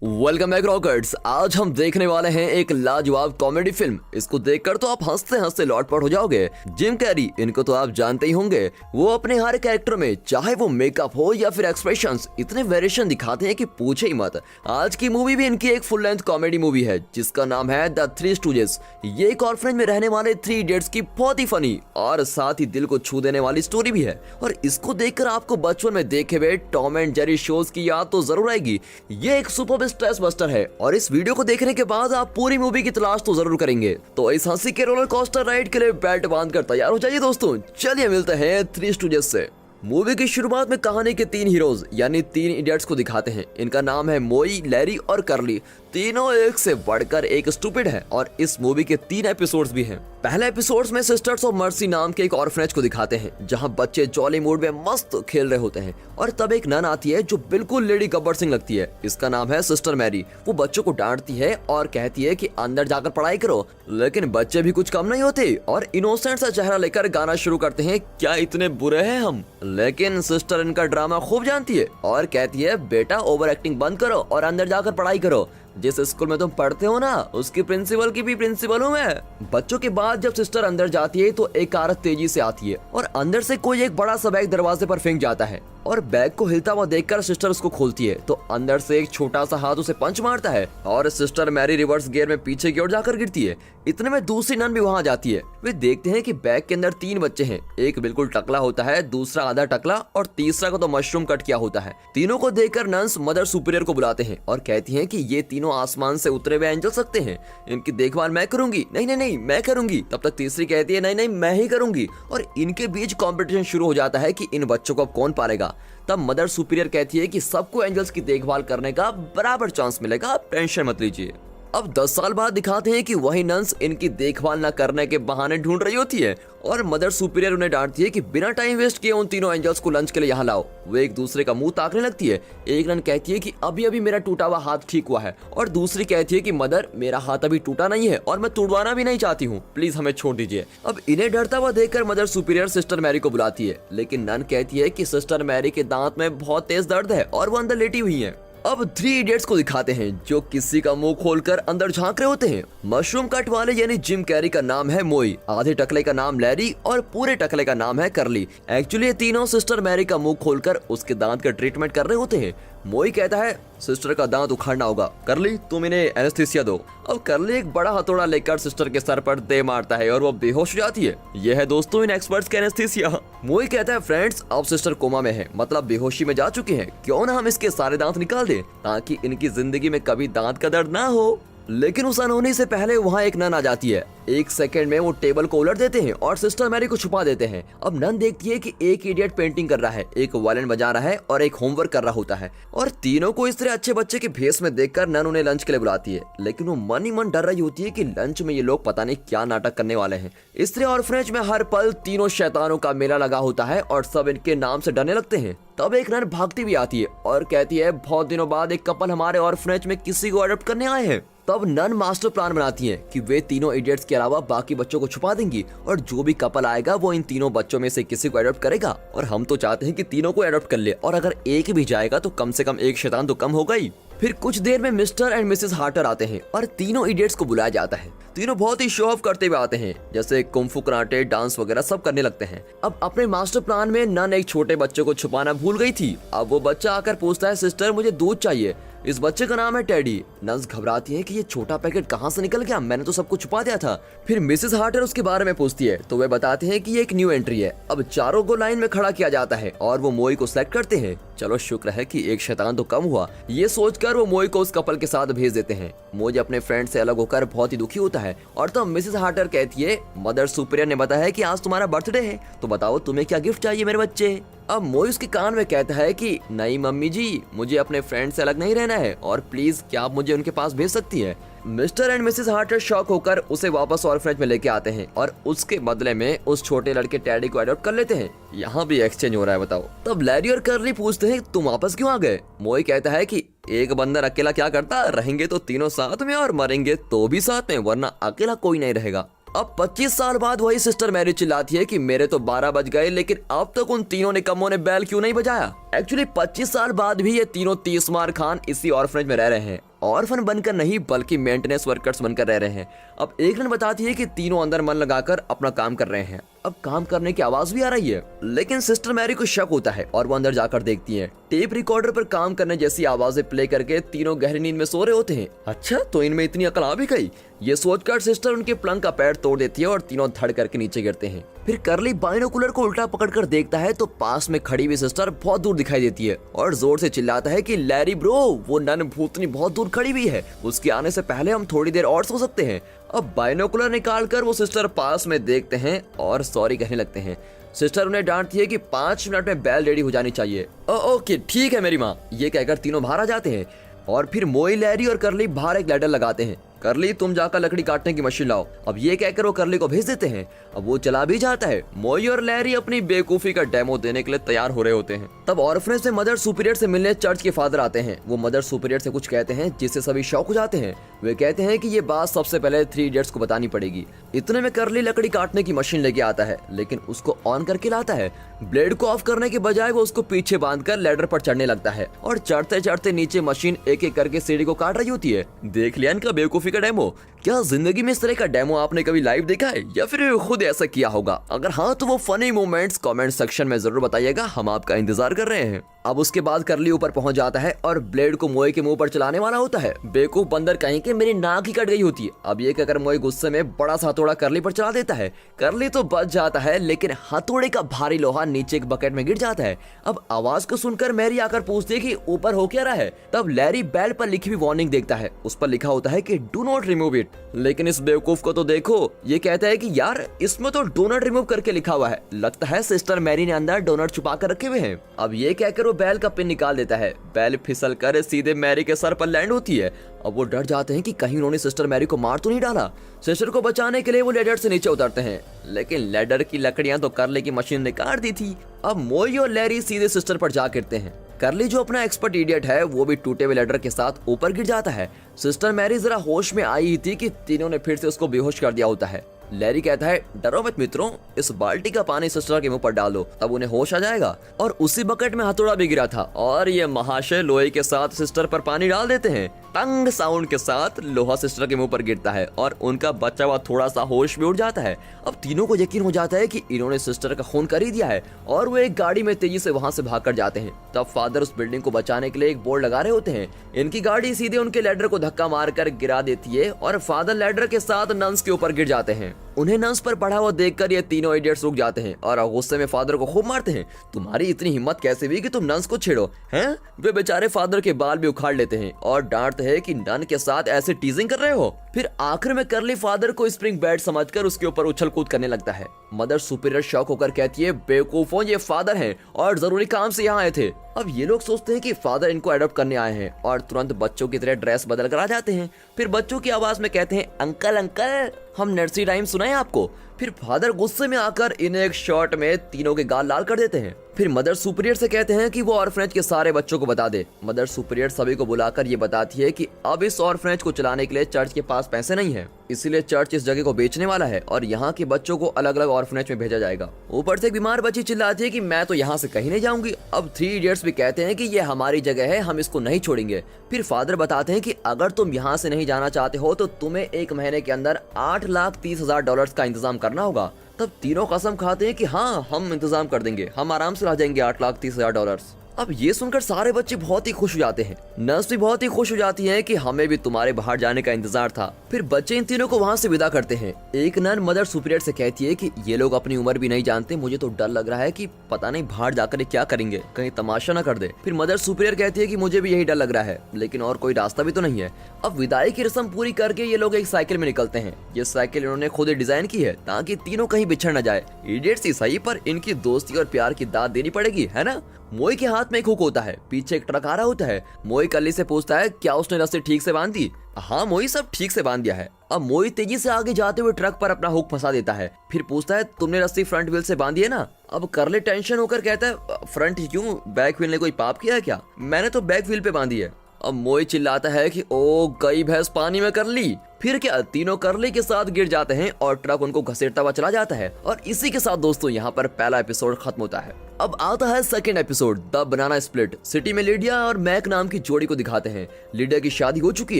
Welcome back rockers. आज हम देखने वाले हैं एक लाजवाब कॉमेडी फिल्म। इसको देखकर तो आप हंसते हंसते लौटपट हो जाओगे। जिम कैरी, इनको तो आप जानते ही होंगे। वो अपने हर कैरेक्टर में, चाहे वो मेकअप हो या फिर एक्सप्रेशंस, इतने वेरिएशन दिखाते हैं कि पूछे ही मत। आज की मूवी भी इनकी एक फुल लेंथ कॉमेडी मूवी है जिसका नाम है द थ्री स्टूजेस। ये एक ऑर्फनेज में रहने वाले थ्री इडियट्स की बहुत ही फनी और साथ ही दिल को छू देने वाली स्टोरी भी है। और इसको देखकर आपको बचपन में देखे हुए टॉम एंड जेरी शोज की याद तो जरूर आएगी। ये एक सुपर स्ट्रेस बस्टर है और इस वीडियो को देखने के बाद आप पूरी मूवी की तलाश तो जरूर करेंगे। तो इस हंसी के रोलर कोस्टर राइड के लिए बेल्ट बांधकर तैयार हो जाइए दोस्तों। चलिए मिलते हैं थ्री स्टूजेस से। मूवी की शुरुआत में कहानी के तीन हीरोज यानी तीन इडियट्स को दिखाते हैं। इनका नाम है मोई, लैरी और कर्ली। तीनों एक से बढ़कर एक स्टूपिड है और इस मूवी के 3 एपिसोड्स भी हैं। पहले एपिसोड्स में सिस्टर्स ऑफ मर्सी नाम के एक ऑर्फनेज को दिखाते हैं जहां बच्चे जॉली मूड में मस्त खेल रहे होते हैं और तब एक नन आती है जो बिल्कुल लेडी गब्बर सिंह लगती है। इसका नाम है सिस्टर मैरी। वो बच्चों को डांटती है और कहती है कि अंदर जाकर पढ़ाई करो, लेकिन बच्चे भी कुछ कम नहीं होते और इनोसेंट सा चेहरा लेकर गाना शुरू करते हैं, क्या इतने बुरे हैं हम। लेकिन सिस्टर इनका ड्रामा खूब जानती है और कहती है, बेटा ओवर एक्टिंग बंद करो और अंदर जाकर पढ़ाई करो। जिस स्कूल में तुम पढ़ते हो ना, उसकी प्रिंसिपल की भी प्रिंसिपल हूँ मैं। बच्चों के बाद जब सिस्टर अंदर जाती है तो एक कार तेजी से आती है और अंदर से कोई एक बड़ा सा बैग दरवाजे पर फेंक जाता है और बैग को हिलता हुआ देखकर सिस्टर उसको खोलती है तो अंदर से एक छोटा सा हाथ उसे पंच मारता है और सिस्टर मैरी रिवर्स गियर में पीछे की ओर जाकर गिरती है। इतने में दूसरी नन भी वहां जाती है। वे देखते हैं कि बैग के अंदर 3 बच्चे हैं। एक बिल्कुल टकला होता है, दूसरा आधा टकला और तीसरा को तो मशरूम कट किया होता है। तीनों को देखकर नन्स मदर सुपीरियर को बुलाते हैं और कहती हैं कि ये तीनों आसमान से उतरे हुए एंजल सकते हैं, इनकी देखभाल मैं करूंगी। नहीं नहीं नहीं, मैं करूंगी। तब तक तीसरी कहती है, नहीं नहीं मैं ही करूंगी। और इनके बीच कंपटीशन शुरू हो जाता है कि इन बच्चों को अब कौन पालेगा। तब मदर सुपीरियर कहती है कि सबको एंजल्स की देखभाल करने का बराबर चांस मिलेगा, आप टेंशन मत लीजिए। अब 10 साल बाद दिखाते हैं कि वही नन्स इनकी देखभाल न करने के बहाने ढूंढ रही होती है और मदर सुपीरियर उन्हें डांटती है कि बिना टाइम वेस्ट किए उन तीनों एंजल्स को लंच के लिए यहाँ लाओ। वो एक दूसरे का मुंह ताकने लगती है। एक नन कहती है कि अभी अभी मेरा टूटा हुआ हाथ ठीक हुआ है और दूसरी कहती है कि मदर मेरा हाथ अभी टूटा नहीं है और मैं तुड़वाना भी नहीं चाहती हूँ, प्लीज हमें छोड़ दीजिए। अब इन्हें डरता हुआ देखकर मदर सुपीरियर सिस्टर मैरी को बुलाती है, लेकिन नन कहती है कि सिस्टर मैरी के दांत में बहुत तेज दर्द है और वो अंदर लेटी हुई है। अब 3 इडियट्स को दिखाते हैं जो किसी का मुंह खोलकर अंदर झांक रहे होते हैं। मशरूम कट वाले यानी जिम कैरी का नाम है मोई, आधे टकले का नाम लैरी और पूरे टकले का नाम है कर्ली। एक्चुअली ये तीनों सिस्टर मैरी का मुंह खोलकर उसके दांत का ट्रीटमेंट कर रहे होते हैं। मोई कहता है सिस्टर का दांत उखाड़ना होगा, कर्ली तुम इन्हें एनेस्थीसिया दो। अब कर्ली एक बड़ा हथौड़ा लेकर सिस्टर के सर पर दे मारता है और वो बेहोश हो जाती है। यह है दोस्तों इन एक्सपर्ट्स का एनेस्थीसिया। मोई कहता है, फ्रेंड्स अब सिस्टर कोमा में है, मतलब बेहोशी में जा चुके हैं, क्यों ना हम इसके सारे दांत निकाल दें ताकि इनकी जिंदगी में कभी दांत का दर्द ना हो। लेकिन उस अनहोनी से पहले वहाँ एक नन आ जाती है। 1 सेकंड में वो टेबल को उलट देते हैं और सिस्टर मैरी को छुपा देते हैं। अब नन देखती है कि एक इडियट पेंटिंग कर रहा है, एक वायलिन बजा रहा है और एक होमवर्क कर रहा होता है। और तीनों को इस तरह अच्छे बच्चे के भेस में देखकर नन उन्हें लंच के लिए बुलाती है, लेकिन वो मन ही मन डर रही होती है कि लंच में ये लोग पता नहीं क्या नाटक करने वाले हैं। इस तरह ऑर्फनेज में हर पल तीनों शैतानों का मेला लगा होता है और सब इनके नाम से डरने लगते हैं। तब एक नन भागती भी आती है और कहती है, बहुत दिनों बाद एक कपल हमारे ऑर्फनेज में किसी को अडॉप्ट करने आए हैं। तब नन मास्टर प्लान बनाती हैं कि वे तीनों इडियट्स के अलावा बाकी बच्चों को छुपा देंगी और जो भी कपल आएगा वो इन तीनों बच्चों में से किसी को अडॉप्ट करेगा। और हम तो चाहते हैं कि तीनों को अडॉप्ट कर ले और अगर एक भी जाएगा तो कम से कम एक शैतान तो कम होगा ही। फिर कुछ देर में मिस्टर एंड मिसेस हार्टर आते हैं और तीनों इडियट्स को बुलाया जाता है। तीनों बहुत ही शो ऑफ करते हुए आते हैं, जैसे कुंफू, कराटे, डांस वगैरह सब करने लगते हैं। अब अपने मास्टर प्लान में नन एक छोटे बच्चे को छुपाना भूल गई थी। अब वो बच्चा आकर पूछता है, सिस्टर मुझे दूध चाहिए। इस बच्चे का नाम है टेडी। नन्स घबराती है कि ये छोटा पैकेट कहाँ से निकल गया, मैंने तो सब कुछ छुपा दिया था। फिर मिसेस हार्टर उसके बारे में पूछती है तो वे बताते हैं कि ये एक न्यू एंट्री है। अब चारों को लाइन में खड़ा किया जाता है और वो मोई को सेलेक्ट करते हैं। चलो शुक्र है कि एक शैतान तो कम हुआ, ये सोचकर वो मोई को उस कपल के साथ भेज देते हैं। मोई अपने फ्रेंड से अलग होकर बहुत ही दुखी होता है और तो मिसेस हार्टर कहती है, मदर सुपीरियर ने बताया है कि आज तुम्हारा बर्थडे है, तो बताओ तुम्हें क्या गिफ्ट चाहिए मेरे बच्चे। अब मोई उसके कान में कहता है कि नहीं मम्मी जी, मुझे अपने फ्रेंड से अलग नहीं रहना है और प्लीज क्या आप मुझे उनके पास भेज सकती है। मिस्टर एंड मिसेस हार्टर शॉक होकर उसे वापस ऑर्फनेज में लेके आते हैं और उसके बदले में उस छोटे लड़के टेडी को अडॉप्ट कर लेते हैं। यहाँ भी एक्सचेंज हो रहा है, बताओ। तब लैरी और कर्ली पूछते हैं, तुम वापस क्यों आ गए। मोई कहता है कि एक बंदर अकेला क्या करता, रहेंगे तो तीनों साथ में और मरेंगे तो भी साथ में, वरना अकेला कोई नहीं रहेगा। अब 25 साल बाद वही सिस्टर मैरी चिल्लाती है कि मेरे तो 12 बज गए, लेकिन अब तक उन तीनों निकम्मों ने बैल क्यों नहीं बजाया। एक्चुअली 25 साल बाद भी ये तीनों 30 मार खान इसी ऑर्फनेज में रह रहे हैं। ऑर्फन बनकर नहीं बल्कि मेंटेनेंस वर्कर्स बनकर रह रहे हैं। अब एक दिन बताती है कि तीनों अंदर मन लगाकर अपना काम कर रहे हैं। अब काम करने की आवाज भी आ रही है, लेकिन सिस्टर मैरी को शक होता है और वो अंदर जाकर देखती है। टेप रिकॉर्डर पर काम करने जैसी आवाजें प्ले करके तीनों गहरी नींद में सो रहे होते हैं। अच्छा, तो इनमें इतनी अकल आ भी गई। ये सोचकर सिस्टर उनके पलंग का पैर तोड़ देती है और तीनों धड़ करके नीचे गिरते हैं। फिर करली बाइनोकुलर को उल्टा पकड़कर देखता है तो पास में खड़ी हुई सिस्टर बहुत दूर दिखाई देती है और जोर से चिल्लाता है कि लैरी ब्रो, वो नन भूतनी बहुत दूर खड़ी हुई है, उसके आने से पहले हम थोड़ी देर और सो सकते हैं। अब बाइनोकुलर निकालकर वो सिस्टर पास में देखते हैं और सॉरी कहने लगते हैं। सिस्टर उन्हें डांटती है कि 5 मिनट में बैल रेडी हो जानी चाहिए। ओके ठीक है मेरी माँ, ये कहकर तीनों बाहर आ जाते हैं और फिर मोई, लैरी और करली बाहर एक लैडर लगाते हैं। करली, तुम जाकर लकड़ी काटने की मशीन लाओ। अब ये कहकर वो करली को भेज देते हैं। अब वो चला भी जाता है। मोई और लैरी अपनी बेवकूफी का डेमो देने के लिए तैयार हो रहे होते हैं। तब ऑर्फनेज से मदर सुपीरियर से मिलने चर्च के फादर आते हैं। वो मदर सुपीरियर से कुछ कहते हैं जिससे सभी शॉक हो जाते हैं। वे कहते हैं कि ये बात सबसे पहले 3 इडियट्स को बतानी पड़ेगी। इतने में करली लकड़ी काटने की मशीन लेके आता है, लेकिन उसको ऑन करके लाता है। ब्लेड को ऑफ करने के बजाय वो उसको पीछे बांधकर लैडर पर चढ़ने लगता है और चढ़ते चढ़ते नीचे मशीन एक एक करके सीढ़ी को काट रही होती है। देख लिया इनका बेवकूफी का डेमो। क्या जिंदगी में इस तरह का डेमो आपने कभी लाइव देखा है या फिर खुद ऐसा किया होगा? अगर हाँ तो वो फनी मोमेंट्स कमेंट सेक्शन में जरूर बताइएगा, हम आपका इंतजार कर रहे हैं। अब उसके बाद करली ऊपर पहुंच जाता है और ब्लेड को मोए के मुंह पर चलाने वाला होता है। बेवकूफ बंदर कहीं के मेरी नाक ही कट गई होती है। अब ये कहकर मोए गुस्से में बड़ा सा हथौड़ा करली पर चला देता है। करली तो बच जाता है, लेकिन हथौड़े का भारी लोहा नीचे एक बकेट में गिर जाता है। अब आवाज को सुनकर मैरी आकर पूछती है कि ऊपर हो क्या रहा है। तब लैरी बैल पर लिखी हुई वार्निंग देखता है। उस पर लिखा होता है कि डू नॉट रिमूव इट। लेकिन इस बेवकूफ को तो देखो, ये कहता है कि यार इसमें तो डोनट रिमूव करके लिखा हुआ है। लगता है सिस्टर मैरी ने अंदर डोनट छुपा कर रखे हुए हैं। अब ये कहकर वो बैल का पिन निकाल देता है। बैल फिसल कर सीधे मैरी के सर पर लैंड होती है। अब वो डर जाते हैं कि कहीं उन्होंने सिस्टर मैरी को मार तो नहीं डाला। सिस्टर को बचाने के लिए वो लैडर से नीचे उतरते हैं, लेकिन लैडर की लकड़ियां तो करली की मशीन ने काट दी थी। अब मोई और लैरी सीधे सिस्टर पर जा गिरते हैं। करली जो अपना एक्सपर्ट इडियट है वो भी टूटे हुए लैडर के साथ ऊपर गिर जाता है। सिस्टर मैरी जरा होश में आई ही थी कि तीनों ने फिर से उसको बेहोश कर दिया होता है। लैरी कहता है डरो मत मित्रों, इस बाल्टी का पानी सिस्टर के मुंह पर डाल दो, तब उन्हें होश आ जाएगा। और उसी बकेट में हथौड़ा भी गिरा था और ये महाशय लोहे के साथ सिस्टर पर पानी डाल देते हैं। टंग साउंड के साथ लोहा सिस्टर के मुंह पर गिरता है और उनका बचा हुआ थोड़ा सा होश भी उड़ जाता है। अब तीनों को यकीन हो जाता है कि इन्होंने सिस्टर का खून कर ही दिया है और वो एक गाड़ी में तेजी से वहां से भागकर जाते हैं। तब फादर उस बिल्डिंग को बचाने के लिए एक बोर्ड लगा रहे होते हैं। इनकी गाड़ी सीधे उनके लैडर को धक्का मारकर गिरा देती है और फादर लैडर के साथ नंस के ऊपर गिर जाते हैं। उन्हें नंस पर पड़ा हुआ देखकर ये तीनों इडियट्स रुक जाते हैं और गुस्से में फादर को खूब मारते हैं। तुम्हारी इतनी हिम्मत कैसे हुई कि तुम नंस को छेड़ो हैं? वे बेचारे फादर के बाल भी उखाड़ लेते हैं और डांटते हैं कि नन के साथ ऐसे टीजिंग कर रहे हो। फिर आखिर में करली फादर को स्प्रिंग बेड समझकर उसके ऊपर उछल कूद करने लगता है। मदर सुपीरियर शॉक होकर कहती है बेवकूफों, ये फादर हैं और जरूरी काम से यहाँ आए थे। अब ये लोग सोचते हैं कि फादर इनको अडॉप्ट करने आए हैं और तुरंत बच्चों की तरह ड्रेस बदल कर आ जाते हैं। फिर बच्चों की आवाज में कहते हैं अंकल अंकल, हम नर्सरी राइम सुनाएं आपको। फिर फादर गुस्से में आकर इन्हें एक शॉट में तीनों के गाल लाल कर देते हैं। फिर मदर सुपीरियर से कहते हैं कि वो ऑर्फनेज के सारे बच्चों को बता दे। मदर सुपीरियर सभी को बुलाकर ये बताती है कि अब इस ऑर्फनेज को चलाने के लिए चर्च के पास पैसे नहीं है, इसीलिए चर्च इस जगह को बेचने वाला है और यहाँ के बच्चों को अलग अलग ऑर्फनेज में भेजा जाएगा। ऊपर से एक बीमार बच्ची चिल्लाती है कि मैं तो यहाँ से कहीं नहीं जाऊंगी। अब 3 इडियट्स भी कहते हैं कि ये हमारी जगह है, हम इसको नहीं छोड़ेंगे। फिर फादर बताते हैं कि अगर तुम यहाँ से नहीं जाना चाहते हो तो तुम्हें 1 महीने के अंदर $8,30,000 का इंतजाम करना होगा। तब तीनों कसम खाते हैं कि हाँ हम इंतजाम कर देंगे, हम आराम से ला जाएंगे $8,30,000। अब ये सुनकर सारे बच्चे बहुत ही खुश हो जाते हैं। नर्स भी बहुत ही खुश हो जाती है कि हमें भी तुम्हारे बाहर जाने का इंतजार था। फिर बच्चे इन तीनों को वहाँ से विदा करते हैं। एक नन मदर सुपीरियर से कहती है कि ये लोग अपनी उम्र भी नहीं जानते, मुझे तो डर लग रहा है कि पता नहीं बाहर जाकर क्या करेंगे, कहीं तमाशा न कर दे। फिर मदर सुपीरियर कहती है कि मुझे भी यही डर लग रहा है, लेकिन और कोई रास्ता भी तो नहीं है। अब विदाई की रस्म पूरी करके ये लोग एक साइकिल में निकलते हैं। ये साइकिल इन्होंने खुद ही डिजाइन की है ताकि तीनों कहीं बिछड़ न जाए। इडियट्स ही सही, पर इनकी दोस्ती और प्यार की दाद देनी पड़ेगी, है ना। मोई के हाथ में एक हुक होता है, पीछे एक ट्रक आ रहा होता है। मोई करली से पूछता है क्या उसने रस्सी ठीक से बांध दी? हाँ मोई, सब ठीक से बांध दिया है। अब मोई तेजी से आगे जाते हुए ट्रक पर अपना हुक फंसा देता है। फिर पूछता है तुमने रस्सी फ्रंट व्हील से बांधी है ना? अब करली टेंशन होकर कहता है फ्रंट ही क्यों, बैक व्हील ने कोई पाप किया है क्या? मैंने तो बैक व्हील पे बांधी है। अब मोई चिल्लाता है कि ओ गई भैंस पानी में करली। फिर क्या तीनों करली के साथ गिर जाते हैं और ट्रक उनको घसीटता हुआ चला जाता है। और इसी के साथ दोस्तों यहाँ पर पहला एपिसोड खत्म होता है। अब आता है second episode, the banana split. City में लिडिया और मैक नाम की जोड़ी को दिखाते हैं। लिडिया की शादी हो चुकी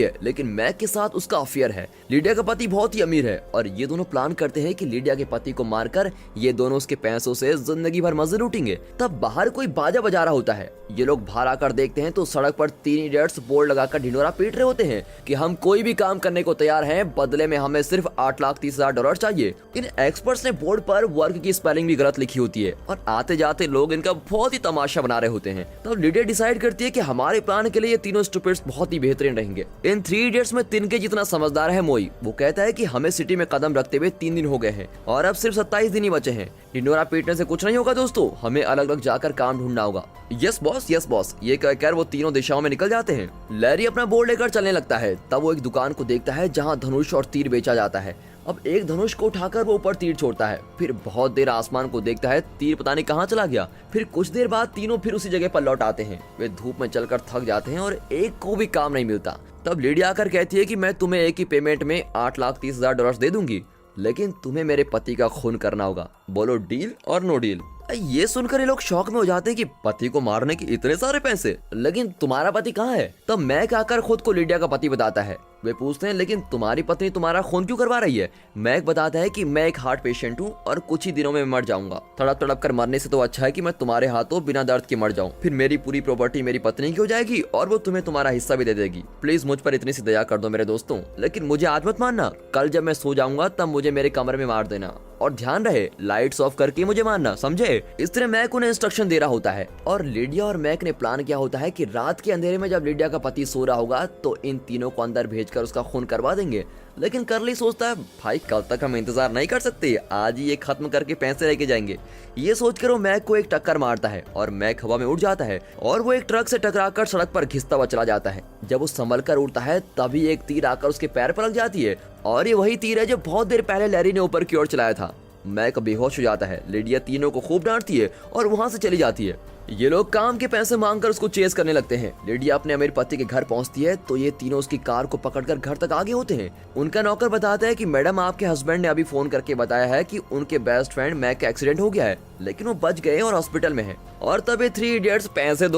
है लेकिन मैक के साथ उसका अफेयर है। लिडिया का पति बहुत ही अमीर है और ये दोनों प्लान करते हैं कि लिडिया के पति को मारकर ये दोनों उसके पैसों से जिंदगी भर मजे लूटेंगे। तब बाहर कोई बाजा बजा रहा होता है। ये लोग बाहर आकर देखते हैं तो सड़क पर 3 इडियट्स बोर्ड लगाकर ढिंढोरा पीट रहे होते हैं कि हम कोई भी काम करने को तैयार हैं, बदले में हमें सिर्फ $8,30,000 चाहिए। इन एक्सपर्ट्स ने बोर्ड पर वर्क की स्पेलिंग भी गलत लिखी होती है और आते जाते लोग इनका बहुत ही तमाशा बना रहे होते हैं। तब लिडिया डिसाइड करती है कि हमारे प्लान के लिए ये तीनों स्टूपिड्स बहुत ही बेहतरीन रहेंगे। इन 3 इडियट्स में तिनके जितना समझदार है मोई। वो कहता है कि हमें सिटी में कदम रखते हुए 3 दिन हो गए हैं और अब सिर्फ 27 दिन ही बचे हैं। ढिंढोरा पीटने से कुछ नहीं होगा दोस्तों, हमें अलग अलग जाकर काम ढूंढना होगा। यस बॉस ये कहकर वो तीनों दिशाओं में निकल जाते हैं। लैरी अपना बोर्ड लेकर चलने लगता है। तब वो एक दुकान को देखता है जहाँ धनुष और तीर बेचा जाता है। अब एक धनुष को उठाकर वो ऊपर तीर छोड़ता है। फिर बहुत देर आसमान को देखता है, तीर पता नहीं कहाँ चला गया। फिर कुछ देर बाद तीनों फिर उसी जगह पर लौट आते हैं। वे धूप में चलकर थक जाते हैं और एक को भी काम नहीं मिलता। तब लिडिया आकर कहती है कि मैं तुम्हें एक ही पेमेंट में $8,30,000 दे दूंगी, लेकिन तुम्हें मेरे पति का खून करना होगा। बोलो डील और नो डील। ये सुनकर ये लोग शौक में हो जाते हैं कि पति को मारने के इतने सारे पैसे, लेकिन तुम्हारा पति कहाँ है? तब मैक आकर खुद को लिडिया का पति बताता है। वे पूछते हैं लेकिन तुम्हारी पत्नी तुम्हारा खून क्यों करवा रही है? मैक बताता है कि मैं एक हार्ट पेशेंट हूँ और कुछ ही दिनों में मर जाऊंगा। तड़प तड़प कर मरने से तो अच्छा है कि मैं तुम्हारे हाथों बिना दर्द के मर जाऊं। फिर मेरी पूरी प्रॉपर्टी मेरी पत्नी की हो जाएगी और वो तुम्हें तुम्हारा हिस्सा भी दे देगी। प्लीज मुझ पर इतनी सी दया कर दो मेरे दोस्तों, लेकिन मुझे आज मत मारना। कल जब मैं सो जाऊंगा तब मुझे मेरे कमरे में मार देना और ध्यान रहे लाइट्स ऑफ करके मुझे मारना, समझे? इस तरह मैक उन्हें इंस्ट्रक्शन दे रहा होता है और लिडिया और मैक ने प्लान किया होता है कि रात के अंधेरे में जब लिडिया का पति सो रहा होगा तो इन तीनों को अंदर भेजकर उसका खून करवा देंगे। लेकिन करली सोचता है भाई कल तक हम इंतजार नहीं कर सकते, आज ही ये खत्म करके पैसे लेके जाएंगे। ये सोचकर वो मैक को एक टक्कर मारता है और मैक हवा में उड़ जाता है और वो एक ट्रक से टकराकर सड़क पर घिसता हुआ चला जाता है। जब वो संभल कर उड़ता है तभी एक तीर आकर उसके पैर पर लग जाती है और ये वही तीर है जो बहुत देर पहले लैरी ने ऊपर की ओर चलाया था। मैक बेहोश हो जाता है। लिडिया तीनों को खूब डांटती है और वहां से चली जाती है। ये लोग काम के पैसे मांगकर उसको चेस करने लगते हैं। लिडिया अपने अमीर पति के घर पहुंचती है तो ये तीनों उसकी कार को पकड़कर घर तक आगे होते हैं। उनका नौकर बताता है कि मैडम आपके हस्बैंड ने अभी फोन करके बताया है कि उनके बेस्ट फ्रेंड मैक का एक्सीडेंट हो गया है, लेकिन वो बच गए और हॉस्पिटल में है। और तब ये 3 इडियट्स पैसे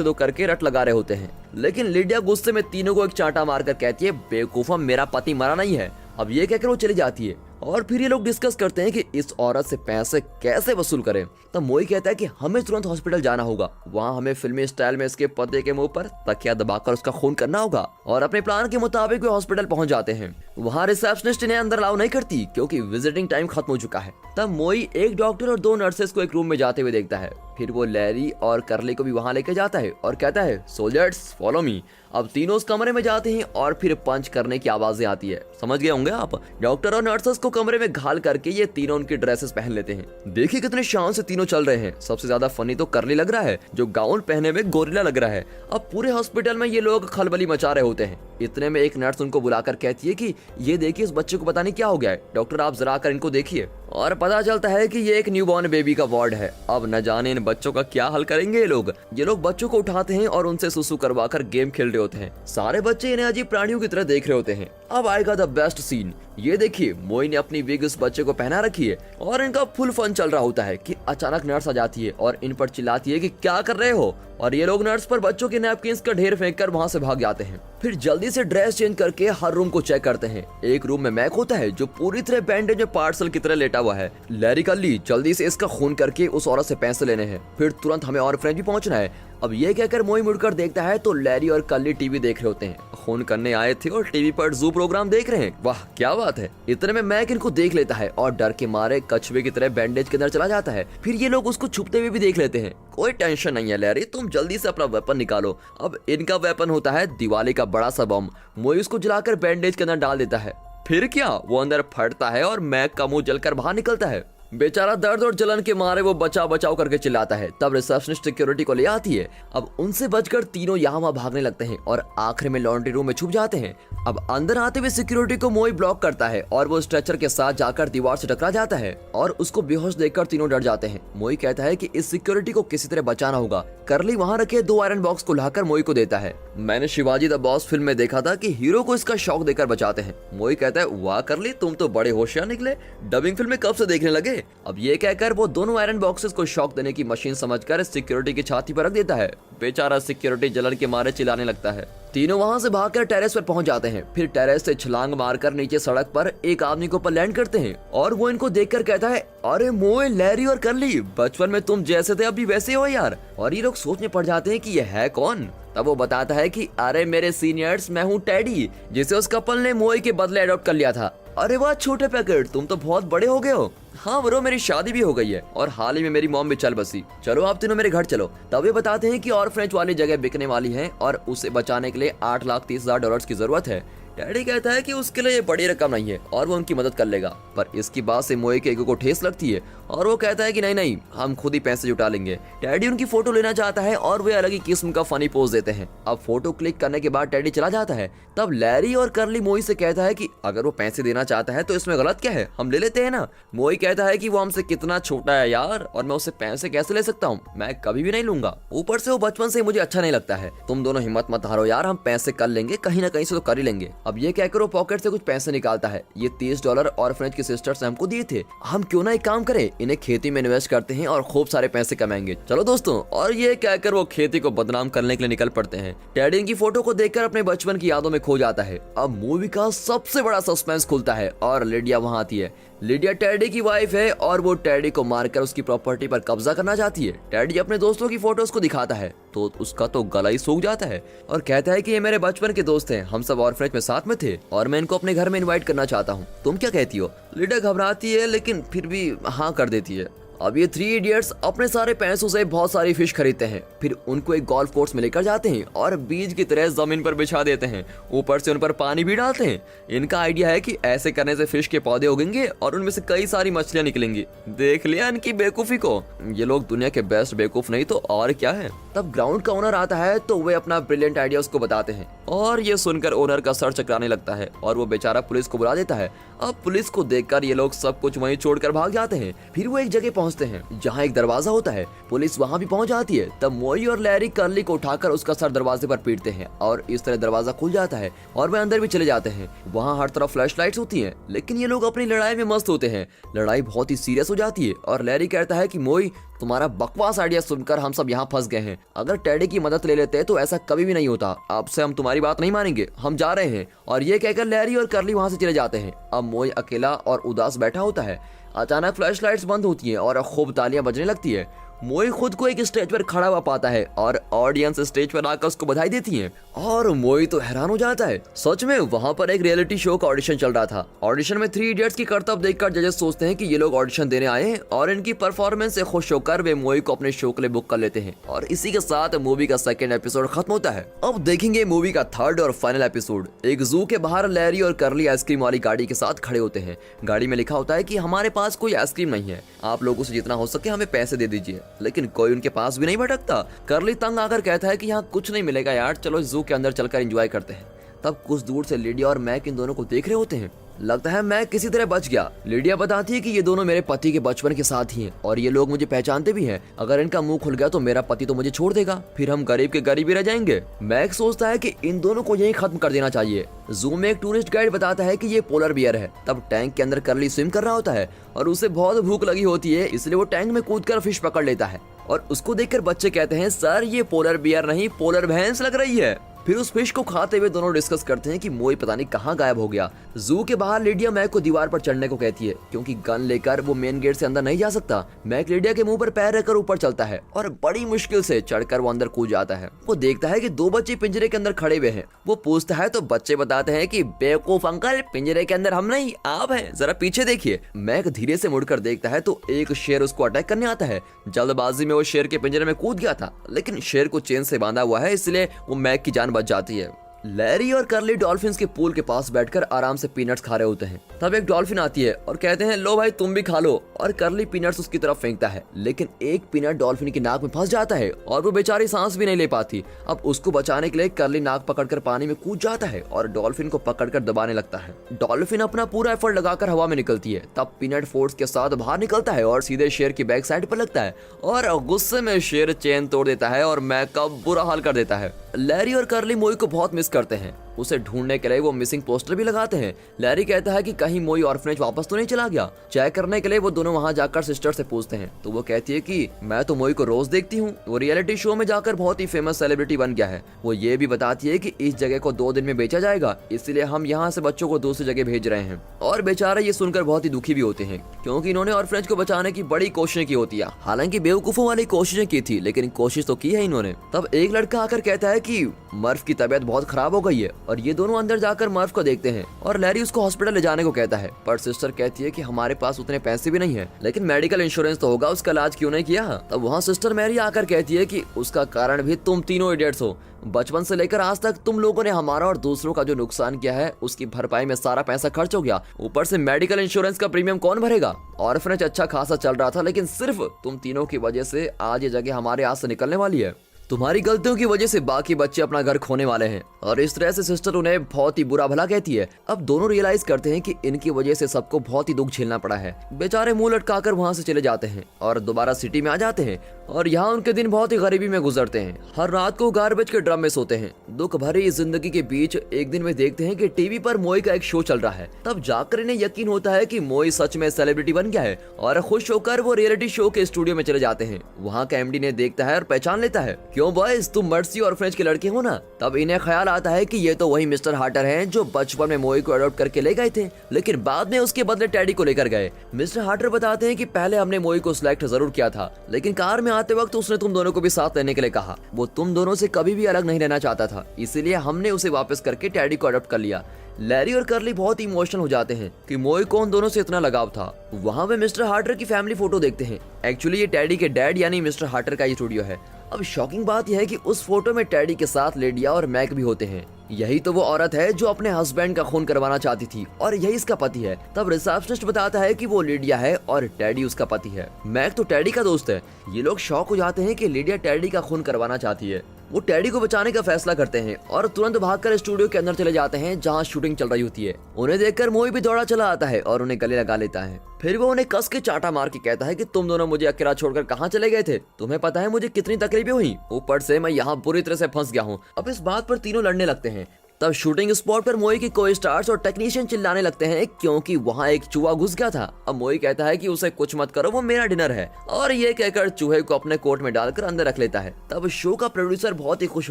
दो करके रट लगा रहे होते हैं। लेकिन लिडिया गुस्से में तीनों को एक चांटा मारकर कहती है बेवकूफा, मेरा पति मरा नहीं है। अब ये कहकर वो चली जाती है और फिर ये लोग डिस्कस करते हैं कि इस औरत से पैसे कैसे वसूल करें। तब मोई कहता है कि हमें तुरंत हॉस्पिटल जाना होगा, वहाँ हमें फिल्मी स्टाइल में इसके पति के मुंह पर तकिया दबाकर उसका खून करना होगा। और अपने प्लान के मुताबिक वे हॉस्पिटल पहुंच जाते हैं। वहाँ रिसेप्शनिस्ट इन्हें अंदर अलाउ नहीं करती क्योंकि विजिटिंग टाइम खत्म हो चुका है। तब मोई एक डॉक्टर और 2 नर्सेस को एक रूम में जाते हुए देखता है। फिर वो लैरी और करली को भी वहाँ लेके जाता है और कहता है सोल्जर्स फॉलो मी। अब तीनों उस कमरे में जाते हैं और फिर पंच करने की आवाजें आती है। समझ गए होंगे आप। डॉक्टर और नर्सेस को कमरे में घाल करके ये तीनों उनकी ड्रेसेस पहन लेते हैं। देखिए कितने शान से तीनों चल रहे हैं। सबसे ज्यादा फनी तो करली लग रहा है जो गाउन पहने में गोरिल्ला लग रहा है। अब पूरे हॉस्पिटल में ये लोग खलबली मचा रहे होते हैं। इतने में एक नर्स उनको बुलाकर कहती है कि ये देखिए इस बच्चे को पता नहीं क्या हो गया है, डॉक्टर आप जरा कर इनको देखिए। और पता चलता है कि ये एक न्यूबॉर्न बेबी का वार्ड है। अब न जाने इन बच्चों का क्या हल करेंगे ये लोग बच्चों को उठाते हैं और उनसे सुसु करवाकर गेम खेल रहे होते हैं। सारे बच्चे इन्हें अजीब प्राणियों की तरह देख रहे होते हैं। अब आएगा द बेस्ट सीन। ये देखिए मोई ने अपनी विग उस बच्चे को पहना रखी है और इनका फुल फन चल रहा होता है कि अचानक नर्स आ जाती है और इन पर चिल्लाती है कि क्या कर रहे हो, और ये लोग नर्स पर बच्चों के नैपकिंस का ढेर फेंककर वहां से भाग जाते हैं। फिर जल्दी से ड्रेस चेंज करके हर रूम को चेक करते हैं। एक रूम में मैक होता है जो पूरी तरह बैंडेज में पार्सल की तरह लेटा हुआ है। लैरी कल्ली जल्दी से इसका खून करके उस औरत से पैसे लेने हैं, फिर तुरंत हमें और फ्रेंच भी पहुंचना है। अब ये कहकर मोई मुड़कर देखता है तो लैरी और कल्ली टीवी देख रहे होते हैं। खून करने आए थे और टीवी पर जू प्रोग्राम देख रहे हैं। वाह क्या बात है। इतने में मैक इनको देख लेता है और डर के मारे कछुए की तरह बैंडेज के अंदर चला जाता है। फिर ये लोग उसको छुपते हुए भी देख लेते हैं। कोई टेंशन नहीं है लैरी, तुम जल्दी से अपना वेपन निकालो। अब इनका वेपन होता है दिवाली का बड़ा सा बम। मोई उसको जलाकर बैंडेज के अंदर डाल देता है। फिर क्या वो अंदर फटता है और मैक का मुंह जलकर बाहर निकलता है। बेचारा दर्द और जलन के मारे वो बचाव बचाव करके चिल्लाता है। तब रिसेप्शनिस्ट सिक्योरिटी को ले आती है। अब उनसे बचकर तीनों यहाँ वहाँ भागने लगते हैं और आखिर में लॉन्ड्री रूम में छुप जाते हैं। अब अंदर आते हुए सिक्योरिटी को मोई ब्लॉक करता है और वो स्ट्रेचर के साथ जाकर दीवार से टकरा जाता है और उसको बेहोश देखकर तीनों डर जाते हैं। मोई कहता है कि इस सिक्योरिटी को किसी तरह बचाना होगा। करली वहाँ रखे 2 आयरन बॉक्स को लाकर मोई को देता है। मैंने शिवाजी द बॉस फिल्म में देखा था कि हीरो को इसका शॉक देकर बचाते हैं। मोई कहता है, वाह करली, तुम तो बड़े होशियार निकले, डबिंग फिल्म में कब से देखने लगे। अब ये कहकर वो दोनों आयरन बॉक्सेस को शॉक देने की मशीन समझकर सिक्योरिटी की छाती पर रख देता है। बेचारा सिक्योरिटी जलन के मारे चिल्लाने लगता है। तीनों वहां से भागकर टेरेस पर पहुंच जाते हैं। फिर टेरेस से छलांग मारकर नीचे सड़क पर एक आदमी को ऊपर लैंड करते हैं और वो इनको देखकर कहता है, अरे मोए, लैरी और करली, बचपन में तुम जैसे थे अभी वैसे हो यार। और ये लोग सोचने पड़ जाते हैं कि ये है कौन। तब वो बताता है कि अरे मेरे सीनियर्स, मैं हूँ टेडी, जिसे उस कपल ने मोए के बदले अडॉप्ट कर लिया था। अरे वाह छोटे पैकेट, तुम तो बहुत बड़े हो गए हो। हाँ ब्रो, मेरी शादी भी हो गई है और हाल ही में मेरी मॉम भी चल बसी। चलो आप तीनों मेरे घर चलो। तब ये बताते हैं कि ऑर्फनेज वाली जगह बिकने वाली है और उसे बचाने के लिए $8,30,000 की जरूरत है। डैडी कहता है कि उसके लिए ये बड़ी रकम नहीं है और वो उनकी मदद कर लेगा। पर इसकी बात से मोए के ईगो को ठेस लगती है और वो कहता है कि नहीं नहीं, हम खुद ही पैसे जुटा लेंगे। डैडी उनकी फोटो लेना चाहता है और वे अलग ही किस्म का फनी पोज देते हैं। अब फोटो क्लिक करने के बाद डैडी चला जाता है। तब लैरी और करली मोई से कहता है कि अगर वो पैसे देना चाहता है तो इसमें गलत क्या है, हम ले लेते हैं ना। मोई कहता है कि वो हमसे कितना छोटा है यार, और मैं उससे पैसे कैसे ले सकता हूँ, मैं कभी भी नहीं लूंगा। ऊपर से वो बचपन से मुझे अच्छा नहीं लगता है। तुम दोनों हिम्मत मत हारो यार, हम पैसे कर लेंगे, कहीं ना कहीं से तो कर ही लेंगे। अब ये कहकर वो पॉकेट से कुछ पैसे निकालता है। ये $30 ऑर्फनेज की सिस्टर्स ने हमको दिए थे, हम क्यों ना एक काम करें, इन्हें खेती में इन्वेस्ट करते हैं और खूब सारे पैसे कमाएंगे। चलो दोस्तों। और ये कहकर वो खेती को बदनाम करने के लिए निकल पड़ते हैं। टैडी की फोटो को देखकर अपने बचपन की यादों में खो जाता है। अब मूवी का सबसे बड़ा सस्पेंस खुलता है और लिडिया वहां आती है। लिडिया टैडी की वाइफ है और वो टैडी को मारकर उसकी प्रॉपर्टी पर कब्जा करना चाहती है। टैडी अपने दोस्तों की फोटोज को दिखाता है तो उसका तो गला ही सूख जाता है और कहता है कि ये मेरे बचपन के दोस्त हैं, हम सब ऑर्फनेज में साथ में थे और मैं इनको अपने घर में इनवाइट करना चाहता हूँ, तुम क्या कहती हो। लिडिया घबराती है लेकिन फिर भी हाँ कर देती है। अब ये 3 इडियट्स अपने सारे पैसों से बहुत सारी फिश खरीदते हैं, फिर उनको एक गोल्फ कोर्स में लेकर जाते हैं और बीज की तरह जमीन पर बिछा देते हैं, ऊपर से उन पर पानी भी डालते हैं। इनका आइडिया है कि ऐसे करने से फिश के पौधे उगेंगे और उनमें से कई सारी मछलियां निकलेंगी। देख लिया इनकी बेवकूफी को, ये लोग दुनिया के बेस्ट बेवकूफ नहीं तो और क्या है। तब ग्राउंड का ओनर आता है तो वे अपना ब्रिलियंट आइडिया उसको बताते हैं और ये सुनकर ओनर का सर चकराने लगता है और वो बेचारा पुलिस को बुला देता है। अब पुलिस को देखकर ये लोग सब कुछ वहीं छोड़कर भाग जाते हैं। फिर वो एक जगह पहुंचते हैं जहां एक दरवाजा होता है। पुलिस वहां भी पहुंच जाती है। तब मोई और लैरी करली को उठाकर उसका सर दरवाजे पर पीटते हैं और इस तरह दरवाजा खुल जाता है और वे अंदर भी चले जाते हैं। वहां हर तरफ फ्लैश लाइट्स होती हैं, लेकिन ये लोग अपनी लड़ाई में मस्त होते हैं। लड़ाई बहुत ही सीरियस हो जाती है और लैरी कहता है कि मोई, तुम्हारा बकवास आइडिया सुनकर हम सब यहाँ फंस गए हैं। अगर टैडी की मदद ले लेते तो ऐसा कभी भी नहीं होता। अब से हम तुम्हारी बात नहीं मानेंगे, हम जा रहे हैं। और ये कहकर लैरी और करली वहां से चले जाते हैं। अब मोई अकेला और उदास बैठा होता है। अचानक फ्लैशलाइट्स बंद होती हैं और खूब तालियां बजने लगती है। मोई खुद को एक स्टेज पर खड़ा हुआ पाता है और ऑडियंस स्टेज पर आकर उसको बधाई देती है और मोई तो हैरान हो जाता है। सच में वहां पर एक रियलिटी शो का ऑडिशन चल रहा था। ऑडिशन में 3 इडियट्स की करतब देखकर जजेस सोचते हैं कि ये लोग ऑडिशन देने आए हैं और इनकी परफॉर्मेंस से खुश होकर वे मोई को अपने शो के लिए बुक कर लेते हैं और इसी के साथ मूवी का 2nd एपिसोड खत्म होता है। अब देखेंगे मूवी का 3rd और फाइनल एपिसोड। एक जू के बाहर लैरी और करली आइसक्रीम वाली गाड़ी के साथ खड़े होते हैं। गाड़ी में लिखा होता है कि हमारे पास कोई आइसक्रीम नहीं है, आप लोगों से जितना हो सके हमें पैसे दे दीजिए, लेकिन कोई उनके पास भी नहीं भटकता। करली तंग आकर कहता है कि यहाँ कुछ नहीं मिलेगा यार, चलो जू के अंदर चलकर एंजॉय करते हैं। तब कुछ दूर से लिडिया और मैक इन दोनों को देख रहे होते हैं। लगता है मैक किसी तरह बच गया। लिडिया बताती है कि ये दोनों मेरे पति के बचपन के साथ ही हैं और ये लोग मुझे पहचानते भी हैं। अगर इनका मुंह खुल गया तो मेरा पति तो मुझे छोड़ देगा, फिर हम गरीब के गरीब ही रह जाएंगे। मैक सोचता है कि इन दोनों को यहीं खत्म कर देना चाहिए। जू में एक टूरिस्ट गाइड बताता है कि ये पोलर बियर है। तब टैंक के अंदर करली स्विम कर रहा होता है और उसे बहुत भूख लगी होती है, इसलिए वो टैंक में कूदकर फिश पकड़ लेता है और उसको देखकर बच्चे कहते हैं, सर ये पोलर बियर नहीं, पोलर भैंस लग रही है। फिर उस फिश को खाते हुए दोनों डिस्कस करते हैं कि मोई पता नहीं कहाँ गायब हो गया। जू के बाहर लिडिया मैक को दीवार पर चढ़ने को कहती है क्योंकि गन लेकर वो मेन गेट से अंदर नहीं जा सकता। मैक लिडिया के मुंह पर पैर रखकर ऊपर चलता है और बड़ी मुश्किल से चढ़कर वो अंदर कूद जाता है। वो देखता है कि 2 बच्चे पिंजरे के अंदर खड़े हुए हैं। वो पूछता है तो बच्चे बताते हैं कि बेवकूफ अंकल, पिंजरे के अंदर हम नहीं, आप हैं, जरा पीछे देखिए। मैक धीरे से मुड़कर देखता है तो एक शेर उसको अटैक करने आता है। जल्दबाजी में वो शेर के पिंजरे में कूद गया था, लेकिन शेर को चेन से बांधा हुआ है, इसलिए वो मैक की जान बच जाती है। लैरी और कर्ली डॉल्फिन्स के पूल के पास बैठकर आराम से पीनट्स खा रहे होते हैं। तब एक डॉल्फिन आती है और कहते हैं लो भाई तुम भी खा लो, और कर्ली पीनट्स उसकी तरफ फेंकता है, लेकिन एक पीनट डॉल्फिन की नाक में फंस जाता है और वो बेचारी सांस भी नहीं ले पाती। अब उसको बचाने के लिए कर्ली नाक पकड़कर पानी में कूद जाता है और डॉल्फिन को पकड़कर दबाने लगता है। डॉल्फिन अपना पूरा एफर्ट लगाकर हवा में निकलती है। तब पीनट फोर्स के साथ बाहर निकलता है और सीधे शेर की बैक साइड पर लगता है और गुस्से में शेर चेन तोड़ देता है और मैक का बुरा हाल कर देता है। लैरी और कर्ली मोई को बहुत मिस करते हैं। उसे ढूंढने के लिए वो मिसिंग पोस्टर भी लगाते हैं। लैरी कहता है कि कहीं मोई ऑर्फनेज वापस तो नहीं चला गया। चेक करने के लिए वो दोनों वहां जाकर सिस्टर से पूछते हैं, तो वो कहती है कि मैं तो मोई को रोज देखती हूँ, वो रियलिटी शो में जाकर बहुत ही फेमस सेलिब्रिटी बन गया है। वो ये भी बताती है कि इस जगह को 2 दिन में बेचा जाएगा, इसलिए हम यहाँ से बच्चों को दूसरी जगह भेज रहे हैं। और बेचारे ये सुनकर बहुत ही दुखी भी होते हैं, क्योंकि इन्होंने ऑर्फनेज को बचाने की बड़ी कोशिशें की होती है। हालांकि बेवकूफों वाली कोशिशें की थी, लेकिन कोशिश तो की है इन्होंने। तब एक लड़का आकर कहता है कि मर्फ की तबीयत बहुत खराब हो गई है, और ये दोनों अंदर जाकर मर्फ को देखते हैं और लैरी उसको हॉस्पिटल ले जाने को कहता है। पर सिस्टर कहती है कि हमारे पास उतने पैसे भी नहीं है, लेकिन मेडिकल इंश्योरेंस तो होगा, उसका इलाज क्यों नहीं किया। तब वहाँ सिस्टर मैरी आकर कहती है कि उसका कारण भी तुम तीनों इडियट्स हो। बचपन से लेकर आज तक तुम लोगों ने हमारा और दूसरों का जो नुकसान किया है उसकी भरपाई में सारा पैसा खर्च हो गया। ऊपर से मेडिकल इंश्योरेंस का प्रीमियम कौन भरेगा। ऑर्फनेज अच्छा खासा चल रहा था, लेकिन सिर्फ तुम तीनों की वजह से आज ये जगह हमारे हाथ से निकलने वाली है। तुम्हारी गलतियों की वजह से बाकी बच्चे अपना घर खोने वाले हैं। और इस तरह से सिस्टर उन्हें बहुत ही बुरा भला कहती है। अब दोनों रियलाइज करते हैं कि इनकी वजह से सबको बहुत ही दुख झेलना पड़ा है। बेचारे मुंह लटकाकर वहां से चले जाते हैं और दोबारा सिटी में आ जाते हैं। और यहाँ उनके दिन बहुत ही गरीबी में गुजरते हैं। हर रात को गार्बेज के ड्रम में सोते हैं। दुख भरी इस जिंदगी के बीच एक दिन में देखते हैं कि टीवी पर मोई का एक शो चल रहा है। तब जाकर इन्हें यकीन होता है कि मोई सच में सेलिब्रिटी बन गया है, और खुश होकर वो रियलिटी शो के स्टूडियो में चले जाते हैं। वहाँ का एमडी ने देखता है और पहचान लेता है, क्यों बॉयज तुम मर्सी ऑर्फनेज के लड़के हो ना। तब इन्हें ख्याल आता है कि ये तो वही मिस्टर हार्टर हैं जो बचपन में मोई को अडॉप्ट करके ले गए थे, लेकिन बाद में उसके बदले टैडी को लेकर गए। मिस्टर हार्टर बताते हैं कि पहले हमने मोई को सिलेक्ट जरूर किया था, लेकिन कार में आते वक्त उसने तुम दोनों को भी साथ लेने के लिए कहा। वो तुम दोनों से कभी भी अलग नहीं रहना चाहता था, इसीलिए हमने उसे वापस करके टैडी को अडॉप्ट कर लिया। लैरी और कर्ली बहुत इमोशनल हो जाते हैं कि मोई को उन दोनों से इतना लगाव था। वहाँ वे मिस्टर हार्टर की फैमिली फोटो देखते हैं। एक्चुअली ये टैडी के डैड यानी मिस्टर हार्टर का ही स्टूडियो है। अब शॉकिंग बात यह है कि उस फोटो में टैडी के साथ लेडिया और मैक भी होते हैं। यही तो वो औरत है जो अपने हस्बैंड का खून करवाना चाहती थी, और यही इसका पति है। तब रिसेप्शनिस्ट बताता है कि वो लिडिया है और टैडी उसका पति है। मैक तो टैडी का दोस्त है। ये लोग शॉक हो जाते हैं कि लिडिया टैडी का खून करवाना चाहती है। वो टैडी को बचाने का फैसला करते हैं और तुरंत भागकर स्टूडियो के अंदर चले जाते हैं जहां शूटिंग चल रही होती है। उन्हें देखकर मोई भी दौड़ा चला आता है और उन्हें गले लगा लेता है। फिर वो उन्हें कस के चाटा मार के कहता है कि तुम दोनों मुझे अकेला छोड़कर कहाँ चले गए थे। तुम्हें पता है मुझे कितनी तकलीफें हुई, ऊपर से मैं यहाँ बुरी तरह से फंस गया हूँ। अब इस बात पर तीनों लड़ने लगते हैं। तब शूटिंग स्पॉट पर मोई की को-स्टार्स और टेक्नीशियन चिल्लाने लगते हैं क्योंकि वहाँ एक चूहा घुस गया था। अब मोई कहता है कि उसे कुछ मत करो, वो मेरा डिनर है, और ये कहकर चूहे को अपने कोट में डालकर अंदर रख लेता है। तब शो का प्रोड्यूसर बहुत ही खुश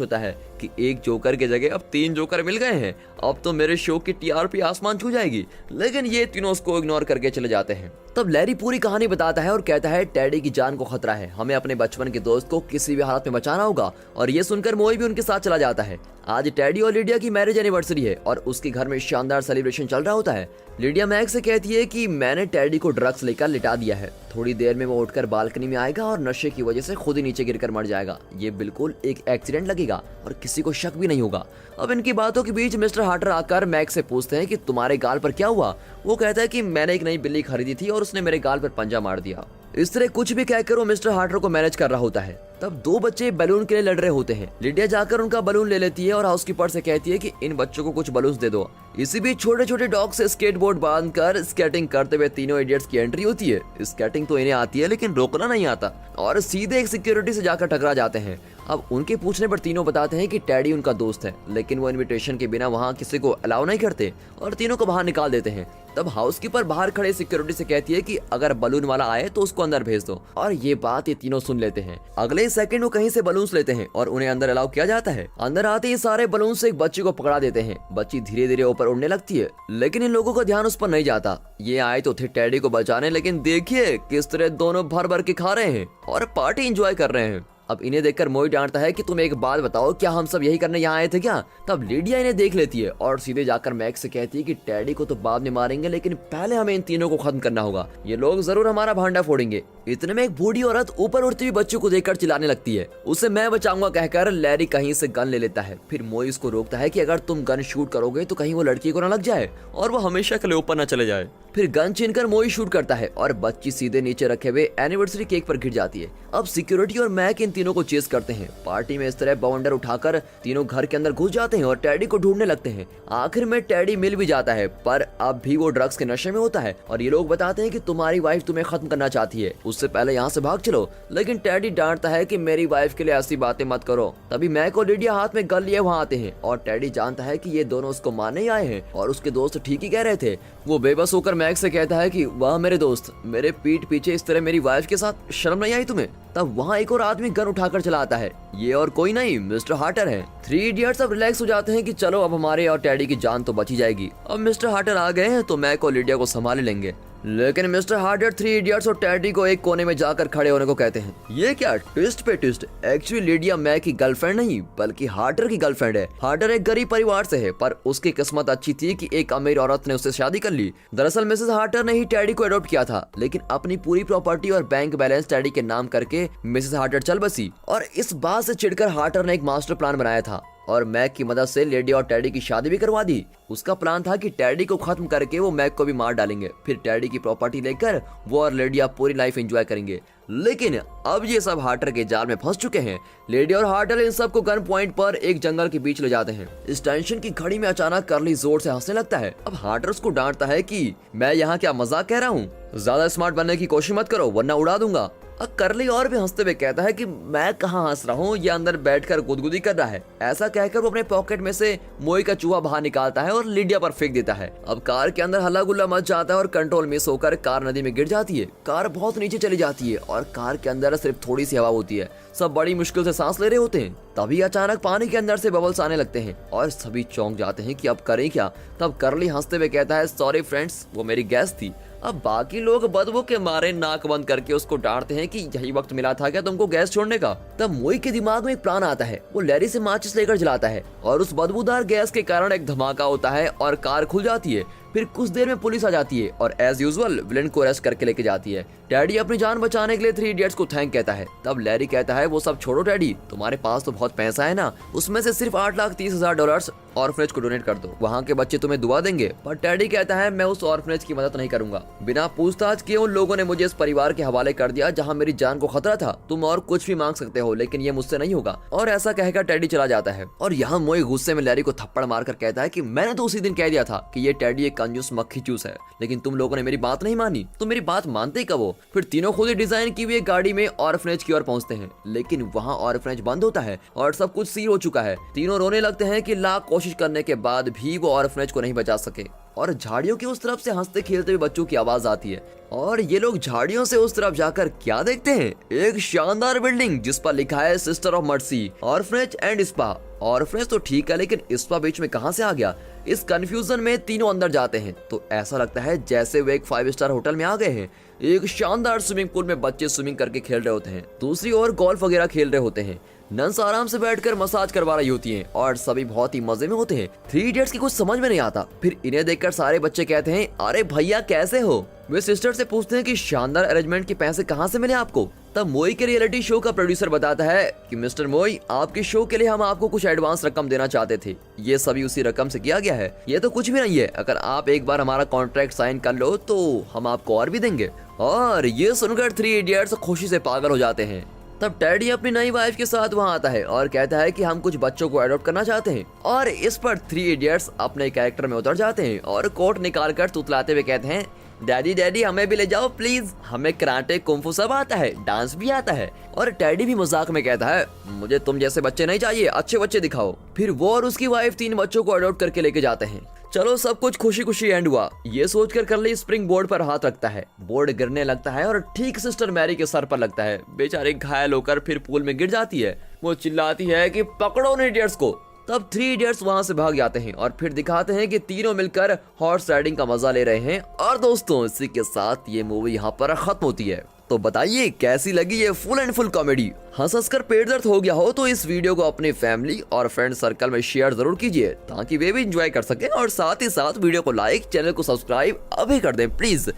होता है कि एक जोकर की जगह अब 3 जोकर मिल गए हैं, अब तो मेरे शो की टीआरपी आसमान छू जाएगी। लेकिन ये तीनों उसको इग्नोर करके चले जाते हैं। तब लैरी पूरी कहानी बताता है और कहता है टैडी की जान को खतरा है, हमें अपने बचपन के दोस्त को किसी भी हालत में बचाना होगा। और ये सुनकर मोई भी उनके साथ चला जाता है। आज टैडी और लिडिया की मैरिज एनिवर्सरी है और उसके घर में शानदार सेलिब्रेशन चल रहा होता है। लिडिया मैक से कहती है कि मैंने टैडी को ड्रग्स लेकर लिटा दिया है, थोड़ी देर में वो उठकर बालकनी में आएगा और नशे की वजह से खुद ही नीचे गिरकर मर जाएगा। ये बिल्कुल एक एक्सीडेंट लगेगा और किसी को शक भी नहीं होगा। अब इनकी बातों के बीच मिस्टर हार्टर आकर मैक से पूछते हैं कि तुम्हारे गाल पर क्या हुआ। वो कहता है कि मैंने एक नई बिल्ली खरीदी थी और उसने मेरे गाल पर पंजा मार दिया। इस तरह कुछ भी कहकर वो मिस्टर हार्टर को मैनेज कर रहा होता है। तब 2 बच्चे बैलून के लिए लड़ रहे होते हैं। लिडिया जाकर उनका बैलून ले लेती है और हाउसकीपर से कहती है कि इन बच्चों को कुछ बैलून दे दो। इसी बीच छोटे छोटे डॉग से स्केटबोर्ड बांधकर स्केटिंग करते हुए तीनों इडियट्स की एंट्री होती है। स्केटिंग तो इन्हें आती है लेकिन रोकना नहीं आता और सीधे एक सिक्योरिटी से जाकर टकरा जाते हैं। अब उनके पूछने पर तीनों बताते हैं कि टैडी उनका दोस्त है, लेकिन वो इनविटेशन के बिना वहाँ किसी को अलाउ नहीं करते और तीनों को बाहर निकाल देते हैं। तब हाउसकीपर बाहर खड़े सिक्योरिटी से कहती है कि अगर बलून वाला आए तो उसको अंदर भेज दो, और ये बात ये तीनों सुन लेते हैं। अगले सेकंड वो कहीं से बलून्स लेते हैं और उन्हें अंदर अलाउ किया जाता है। अंदर आते ही सारे बलून से एक बच्ची को पकड़ा देते हैं। बच्ची धीरे धीरे ऊपर उड़ने लगती है, लेकिन इन लोगों का ध्यान उस पर नहीं जाता। ये आए तो थे टैडी को बचाने, लेकिन देखिए किस तरह दोनों भर भर के खा रहे हैं और पार्टी एंजॉय कर रहे हैं। अब इन्हें देखकर मोई डांटता है कि तुम एक बात बताओ, क्या हम सब यही करने यहाँ आए थे क्या? तब लिडिया इन्हें देख लेती है और सीधे जाकर मैक्स से कहती है कि टैडी को तो बाद में मारेंगे, लेकिन पहले हमें इन तीनों को खत्म करना होगा। ये लोग जरूर हमारा भांडा फोड़ेंगे। इतने में एक बूढ़ी औरत ऊपर उड़ती हुई बच्चों को देखकर चिल्लाने लगती है। उसे मैं बचाऊंगा कहकर लैरी कहीं से गन ले लेता है। फिर मोई उसको रोकता है कि अगर तुम गन शूट करोगे तो कहीं वो लड़की को न लग जाए और वो हमेशा के लिए ऊपर न चले जाए। फिर गन छीनकर मोई शूट करता है और बच्ची सीधे नीचे रखे हुए एनिवर्सरी केक पर गिर जाती है। अब सिक्योरिटी और मैक इन तीनों को चेस करते हैं। पार्टी में इस तरह बाउंडर उठाकर तीनों घर के अंदर घुस जाते हैं और टैडी को ढूंढने लगते हैं। आखिर में टैडी मिल भी जाता है, पर अब भी वो ड्रग्स के नशे में होता है और ये लोग बताते हैं कि तुम्हारी वाइफ तुम्हें खत्म करना चाहती है, उससे पहले यहाँ से भाग चलो। लेकिन टैडी डांटता है कि मेरी वाइफ के लिए ऐसी बातें मत करो। तभी मैक और लिडिया हाथ में गन लिए वहाँ आते हैं और टैडी जानता है कि ये दोनों उसको मारने ही आए हैं और उसके दोस्त ठीक ही कह रहे थे। वो बेबस होकर मैक से कहता है कि वाह मेरे दोस्त, मेरे पीठ पीछे इस तरह मेरी वाइफ के साथ शर्म नहीं आई तुम्हें? तब वहाँ एक और आदमी गन उठाकर चला आता है। ये और कोई नहीं, मिस्टर हार्टर है। 3 इडियट्स अब रिलैक्स हो जाते हैं कि चलो अब हमारे और टैडी की जान तो बची जाएगी। अब मिस्टर हार्टर आ गए हैं तो मैक और लिडिया को संभाल लेंगे। लेकिन मिस्टर हार्टर 3 इडियट्स और टैडी को एक कोने में जाकर खड़े होने को कहते हैं। ये क्या ट्विस्ट पे ट्विस्ट, एक्चुअली लिडिया मैक की गर्लफ्रेंड नहीं बल्कि हार्टर की गर्लफ्रेंड है। हार्टर एक गरीब परिवार से है, पर उसकी किस्मत अच्छी थी कि एक अमीर औरत ने उससे शादी कर ली। दरअसल मिसेस हार्टर ने ही टैडी को अडॉप्ट किया था, लेकिन अपनी पूरी प्रॉपर्टी और बैंक बैलेंस टैडी के नाम करके मिसेस हार्टर चल बसी और इस बात से चिढ़कर हार्टर ने एक मास्टर प्लान बनाया था और मैक की मदद से लेडी और टैडी की शादी भी करवा दी। उसका प्लान था कि टैडी को खत्म करके वो मैक को भी मार डालेंगे, फिर टैडी की प्रॉपर्टी लेकर वो और लेडिया पूरी लाइफ एंजॉय करेंगे। लेकिन अब ये सब हार्टर के जाल में फंस चुके हैं। लेडी और हार्टर इन सब को गन पॉइंट पर एक जंगल के बीच ले जाते हैं। इस टेंशन की घड़ी में अचानक कर्ली जोर से हंसने लगता है। अब हार्टर उसको डांटता है कि मैं यहाँ क्या मजाक कह रहा हूँ, ज्यादा स्मार्ट बनने की कोशिश मत करो वरना उड़ा दूंगा। अब करली और भी हंसते हुए कहता है कि मैं कहाँ हंस रहा हूँ, ये अंदर बैठकर गुदगुदी कर रहा है। ऐसा कहकर वो अपने पॉकेट में से मोई का चूहा बाहर निकालता है और लिडिया पर फेंक देता है। अब कार के अंदर हल्ला गुल्ला मच जाता है और कंट्रोल मिस होकर कार नदी में गिर जाती है। कार बहुत नीचे चली जाती है और कार के अंदर सिर्फ थोड़ी सी हवा होती है। सब बड़ी मुश्किल से सांस ले रहे होते हैं। तभी अचानक पानी के अंदर से बबल्स आने लगते हैं और सभी चौंक जाते हैं कि अब करें क्या। तब करली हंसते हुए कहता है सॉरी फ्रेंड्स, वो मेरी गैस थी। अब बाकी लोग बदबू के मारे नाक बंद करके उसको डांटते हैं कि यही वक्त मिला था क्या तुमको गैस छोड़ने का। तब मोई के दिमाग में एक प्लान आता है। वो लैरी से माचिस लेकर जलाता है और उस बदबूदार गैस के कारण एक धमाका होता है और कार खुल जाती है। फिर कुछ देर में पुलिस आ जाती है और एज यूजुअल विलेन को अरेस्ट करके लेके जाती है। टैडी अपनी जान बचाने के लिए 3 इडियट्स को थैंक कहता है। तब लैरी कहता है वो सब छोड़ो टैडी, तुम्हारे पास तो बहुत पैसा है ना, उसमें से सिर्फ $8,30,000 ऑर्फनेज को डोनेट कर दो, वहाँ के बच्चे तुम्हें दुआ देंगे। पर टैडी कहता है मैं उस ऑर्फनेज की मदद नहीं करूंगा। बिना पूछताछ किए उन लोगों ने मुझे इस परिवार के हवाले कर दिया जहाँ मेरी जान को खतरा था। तुम और कुछ भी मांग सकते हो लेकिन ये मुझसे नहीं होगा। और ऐसा कहकर टैडी चला जाता है। और यहाँ मोई गुस्से में लैरी को थप्पड़ मारकर कहता है कि मैंने तो उसी दिन कह दिया था कि ये टैडी एक कंजूस मक्खी चूस है, लेकिन तुम लोगों ने मेरी बात नहीं मानी। तो मेरी बात मानते ही कब हो? फिर तीनों खुद ही डिजाइन की हुई एक गाड़ी में ऑर्फनेज की ओर पहुंचते हैं, लेकिन वहाँ ऑर्फनेज बंद होता है और सब कुछ सील हो चुका है। तीनों रोने लगते हैं कि लाख कोशिश करने के बाद भी वो ऑर्फनेज को नहीं बचा सके। और झाड़ियों की उस तरफ से हंसते खेलते हुए बच्चों की आवाज आती है और ये लोग झाड़ियों से उस तरफ जाकर क्या देखते हैं? एक शानदार बिल्डिंग जिस पर लिखा है sister of mercy orphanage and spa. Orphanage तो ठीक है, लेकिन स्पा बीच में कहां से आ गया? इस कंफ्यूजन में तीनों अंदर जाते हैं तो ऐसा लगता है जैसे वे एक 5 स्टार होटल में आ गए हैं। एक शानदार स्विमिंग पूल में बच्चे स्विमिंग करके खेल रहे होते हैं, दूसरी ओर गोल्फ वगैरह खेल रहे होते हैं। नन्स आराम से बैठकर मसाज करवा रही होती हैं और सभी बहुत ही मजे में होते हैं। 3 इडियट्स की कुछ समझ में नहीं आता। फिर इन्हें देखकर सारे बच्चे कहते हैं अरे भैया कैसे हो? वे सिस्टर से पूछते हैं कि शानदार अरेंजमेंट के पैसे कहाँ से मिले आपको? तब मोई के रियलिटी शो का प्रोड्यूसर बताता है कि मिस्टर मोई, आपके शो के लिए हम आपको कुछ एडवांस रकम देना चाहते थे, ये सभी उसी रकम से किया गया है। ये तो कुछ भी नहीं है, अगर आप एक बार हमारा कॉन्ट्रैक्ट साइन कर लो तो हम आपको और भी देंगे। और ये सुनकर 3 इडियट्स खुशी से पागल हो जाते हैं। तब टैडी अपनी नई वाइफ के साथ वहाँ आता है और कहता है कि हम कुछ बच्चों को अडॉप्ट करना चाहते हैं। और इस पर 3 इडियट्स अपने कैरेक्टर में उतर जाते हैं और कोट निकालकर तुतलाते हुए कहते हैं डैडी डैडी हमें भी ले जाओ प्लीज, हमें कराटे कुंफू सब आता है, डांस भी आता है। और टैडी भी मजाक में कहता है मुझे तुम जैसे बच्चे नहीं चाहिए, अच्छे बच्चे दिखाओ। फिर वो और उसकी वाइफ 3 बच्चों को अडॉप्ट करके लेके जाते हैं। चलो सब कुछ खुशी खुशी एंड हुआ, ये सोचकर करली स्प्रिंग बोर्ड पर हाथ रखता है। बोर्ड गिरने लगता है और ठीक सिस्टर मैरी के सर पर लगता है। बेचारी घायल होकर फिर पूल में गिर जाती है। वो चिल्लाती है कि पकड़ो उन इडियट्स को। तब 3 इडियट्स वहां से भाग जाते हैं और फिर दिखाते हैं कि तीनों मिलकर हॉर्स राइडिंग का मजा ले रहे हैं। और दोस्तों इसी के साथ ये मूवी यहाँ पर खत्म होती है। तो बताइए कैसी लगी ये फुल एंड फुल कॉमेडी। हंस कर पेट दर्द हो गया हो तो इस वीडियो को अपने फैमिली और फ्रेंड सर्कल में शेयर जरूर कीजिए ताकि वे भी एंजॉय कर सकें, और साथ ही साथ वीडियो को लाइक, चैनल को सब्सक्राइब अभी कर दें प्लीज।